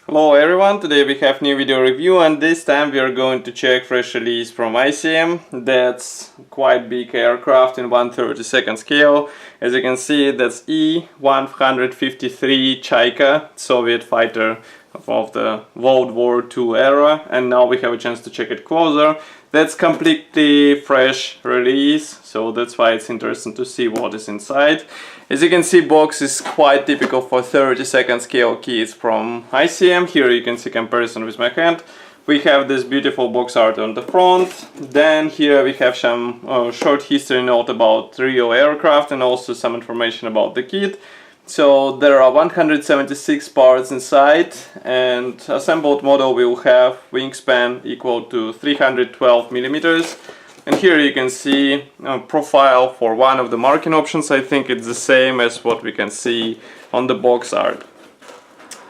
Hello everyone, today we have new video review and this time we are going to check fresh release from ICM. That's quite big aircraft in 1/32 scale. As you can see, that's I-153 Chaika, Soviet fighter of the World War II era, and now we have a chance to check it closer. That's completely fresh release, so that's why it's interesting to see what is inside. As you can see, box is quite typical for 32nd scale kits from ICM. Here you can see comparison with my hand. We have this beautiful box art on the front. Then here we have some short history note about real aircraft and also some information about the kit. So there are 176 parts inside, and assembled model will have wingspan equal to 312 millimeters. And here you can see a profile for one of the marking options. I think it's the same as what we can see on the box art.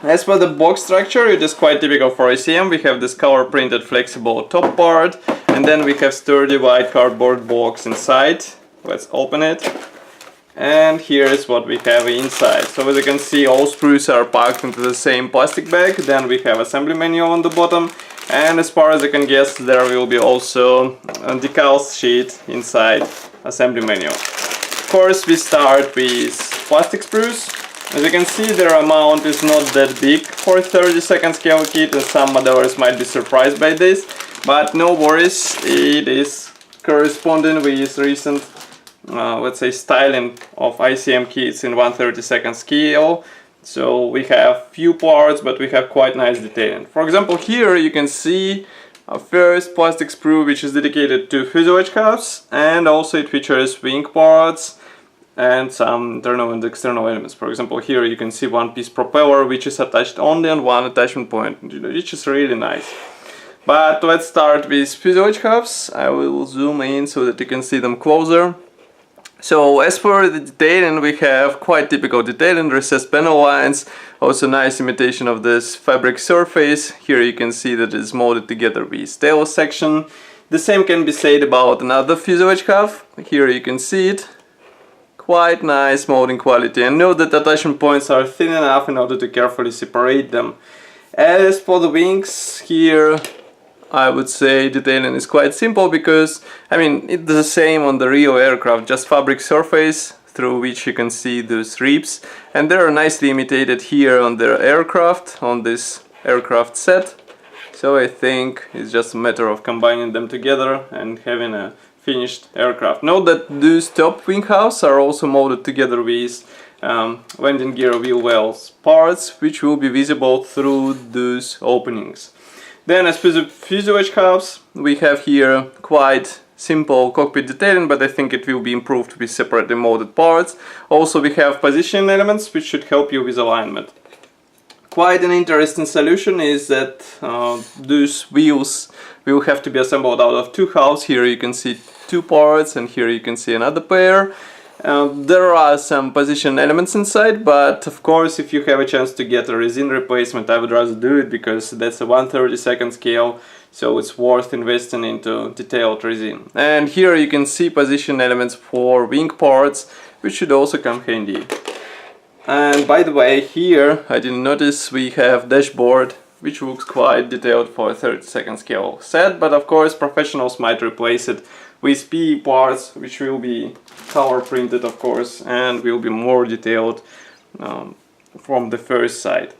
As for the box structure, it is quite typical for ICM. We have this color printed flexible top part, and then we have sturdy white cardboard box inside. Let's open it. And here is what we have inside. So as you can see, all screws are packed into the same plastic bag. Then we have assembly manual on the bottom, and as far as I can guess, there will be also a decals sheet inside assembly manual. Of course, we start with plastic sprues. As you can see, their amount is not that big for a 32nd scale kit, and some modelers might be surprised by this, but no worries, it is corresponding with recent let's say styling of ICM kits in 1/32 scale. So we have few parts, but we have quite nice detailing. For example, here you can see a first plastic sprue which is dedicated to fuselage cups, and also it features wing parts and some internal and external elements. For example, here you can see one piece propeller which is attached only on one attachment point, which is really nice. But let's start with fuselage cups. I will zoom in so that you can see them closer. So as for the detailing, we have quite typical detailing, recessed panel lines, also nice imitation of this fabric surface. Here you can see that it's molded together with tail section. The same can be said about another fuselage cuff. Here you can see it. Quite nice molding quality, and note that attachment points are thin enough in order to carefully separate them. As for the wings, here I would say detailing is quite simple because, I mean, it's the same on the real aircraft, just fabric surface through which you can see those ribs, and they are nicely imitated here on the aircraft, on this aircraft set. So I think it's just a matter of combining them together and having a finished aircraft. Note that those top wing halves are also molded together with landing gear wheel wells parts, which will be visible through those openings. Then as for the fuselage cups, we have here quite simple cockpit detailing, but I think it will be improved with separately molded parts. Also we have positioning elements which should help you with alignment. Quite an interesting solution is that those wheels will have to be assembled out of two halves. Here you can see two parts, and here you can see another pair. There are some position elements inside, but of course if you have a chance to get a resin replacement, I would rather do it because that's a 1/32 scale, so it's worth investing into detailed resin. And here you can see position elements for wing parts, which should also come handy. And by the way, here I didn't notice we have dashboard, which looks quite detailed for a 32nd scale set, but of course professionals might replace it with PE parts, which will be color printed of course, and will be more detailed from the first side.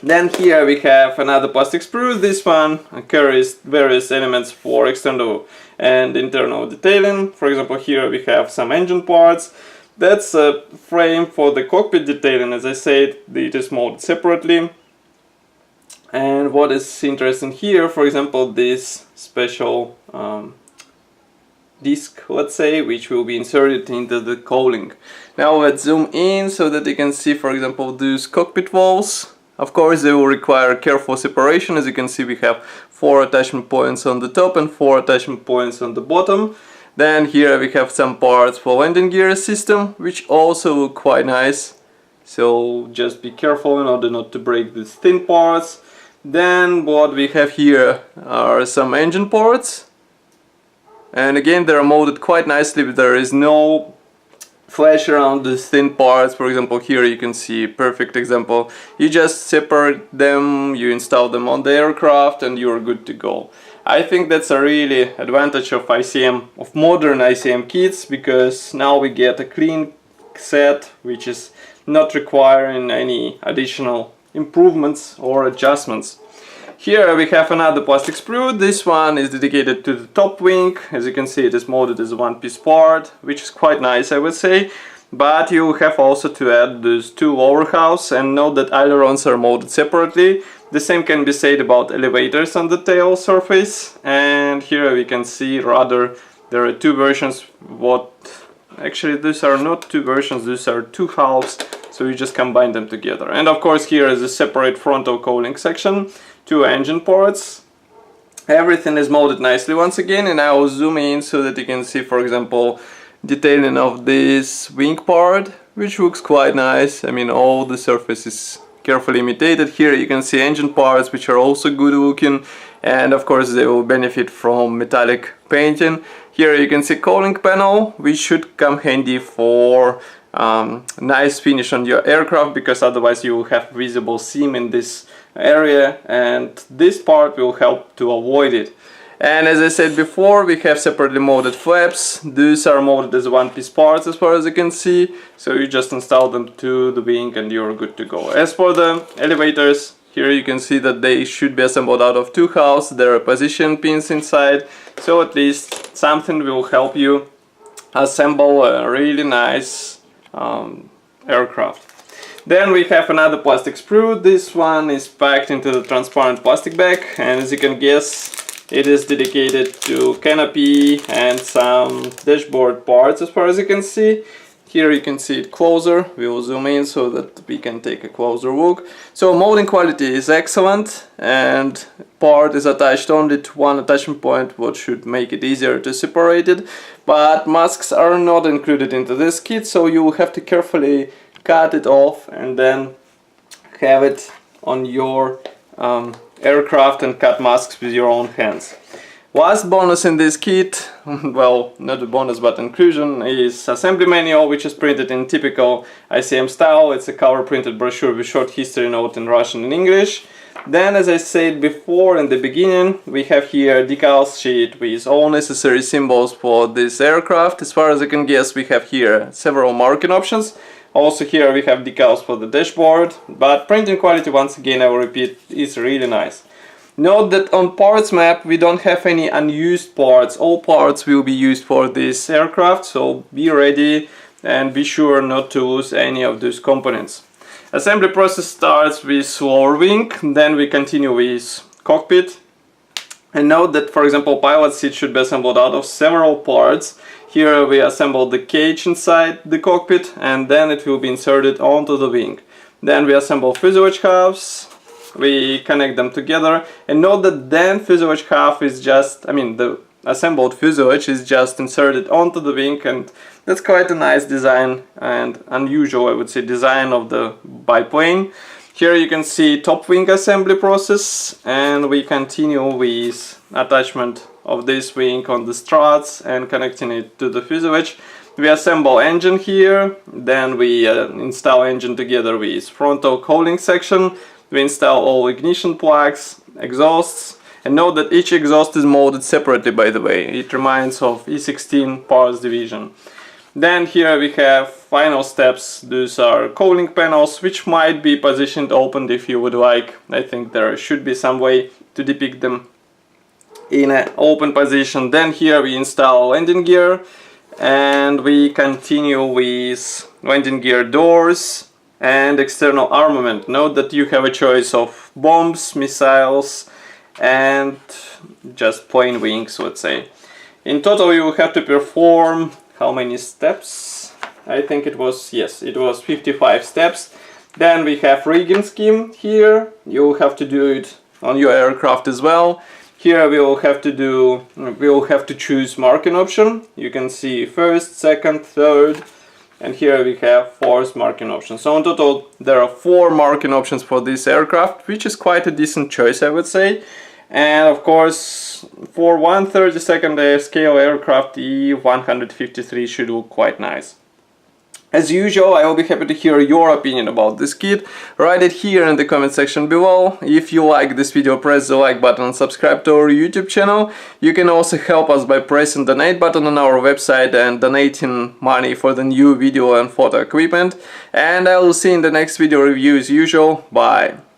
Then here we have another plastic sprue. This one carries various elements for external and internal detailing. For example, here we have some engine parts. That's a frame for the cockpit detailing. As I said, it is molded separately. And what is interesting here, for example, this special disc, let's say, which will be inserted into the cowling. Now let's zoom in so that you can see, for example, these cockpit walls. Of course they will require careful separation. As you can see, we have 4 attachment points on the top and 4 attachment points on the bottom. Then here we have some parts for landing gear system, which also look quite nice. So just be careful in order not to break these thin parts. Then what we have here are some engine parts. And again, they are molded quite nicely, but there is no flash around the thin parts. For example, here you can see a perfect example. You just separate them, you install them on the aircraft, and you're good to go. I think that's a really advantage of ICM, of modern ICM kits, because now we get a clean set which is not requiring any additional improvements or adjustments. Here we have another plastic sprue. This one is dedicated to the top wing. As you can see, it is molded as a one-piece part, which is quite nice, I would say. But you have also to add those two lower halves, and note that ailerons are molded separately. The same can be said about elevators on the tail surface. And here we can see rather there are two versions. Actually, these are not two versions, these are two halves. So you just combine them together. And of course, here is a separate frontal cowling section. Two engine ports. Everything is molded nicely once again, and I will zoom in so that you can see, for example, detailing of this wing part, which looks quite nice. I mean, all the surface is carefully imitated. Here you can see engine parts which are also good looking, and of course they will benefit from metallic painting. Here you can see cowling panel, which should come handy for nice finish on your aircraft, because otherwise you will have visible seam in this area, and this part will help to avoid it. And as I said before, we have separately molded flaps. These are molded as one-piece parts as far as you can see, so you just install them to the wing and you're good to go. As for the elevators, here you can see that they should be assembled out of two halves. There are position pins inside, so at least something will help you assemble a really nice aircraft. Then we have another plastic sprue. This one is packed into the transparent plastic bag, and as you can guess, it is dedicated to canopy and some dashboard parts as far as you can see. Here you can see it closer. We will zoom in so that we can take a closer look. So molding quality is excellent, and part is attached only to one attachment point, what should make it easier to separate it. But masks are not included into this kit, so you will have to carefully cut it off and then have it on your aircraft and cut masks with your own hands. Last bonus in this kit, well, not a bonus but inclusion, is assembly manual, which is printed in typical ICM style. It's a color printed brochure with short history note in Russian and English. Then, as I said before in the beginning, we have here a decals sheet with all necessary symbols for this aircraft. As far as I can guess, we have here several marking options. Also here we have decals for the dashboard, but printing quality, once again I will repeat, is really nice. Note that on parts map we don't have any unused parts. All parts will be used for this aircraft, so be ready and be sure not to lose any of those components. Assembly process starts with lower wing, then we continue with cockpit. And note that, for example, pilot seat should be assembled out of several parts. Here we assemble the cage inside the cockpit, and then it will be inserted onto the wing. Then we assemble fuselage halves, we connect them together, and note that then fuselage half is just, the assembled fuselage is just inserted onto the wing, and that's quite a nice design and unusual, I would say, design of the biplane. Here you can see top wing assembly process, and we continue with attachment of this wing on the struts and connecting it to the fuselage. We assemble engine here, then we install engine together with frontal cowling section. We install all ignition plugs, exhausts, and note that each exhaust is molded separately, by the way. It reminds of E16 parts division. Then here we have final steps. These are cowling panels, which might be positioned open if you would like. I think there should be some way to depict them in an open position. Then here we install landing gear, and we continue with landing gear doors and external armament. Note that you have a choice of bombs, missiles, and just plain wings, let's say. In total you will have to perform how many steps? I think it was 55 steps. Then we have rigging scheme here. You will have to do it on your aircraft as well. Here we will have to choose marking option. You can see first, second, third, and here we have fourth marking option. So in total there are 4 marking options for this aircraft, which is quite a decent choice, I would say. And of course, for 1/32 scale aircraft, the I-153 should look quite nice. As usual, I will be happy to hear your opinion about this kit. Write it here in the comment section below. If you like this video, press the like button and subscribe to our YouTube channel. You can also help us by pressing the donate button on our website and donating money for the new video and photo equipment. And I will see you in the next video review as usual. Bye!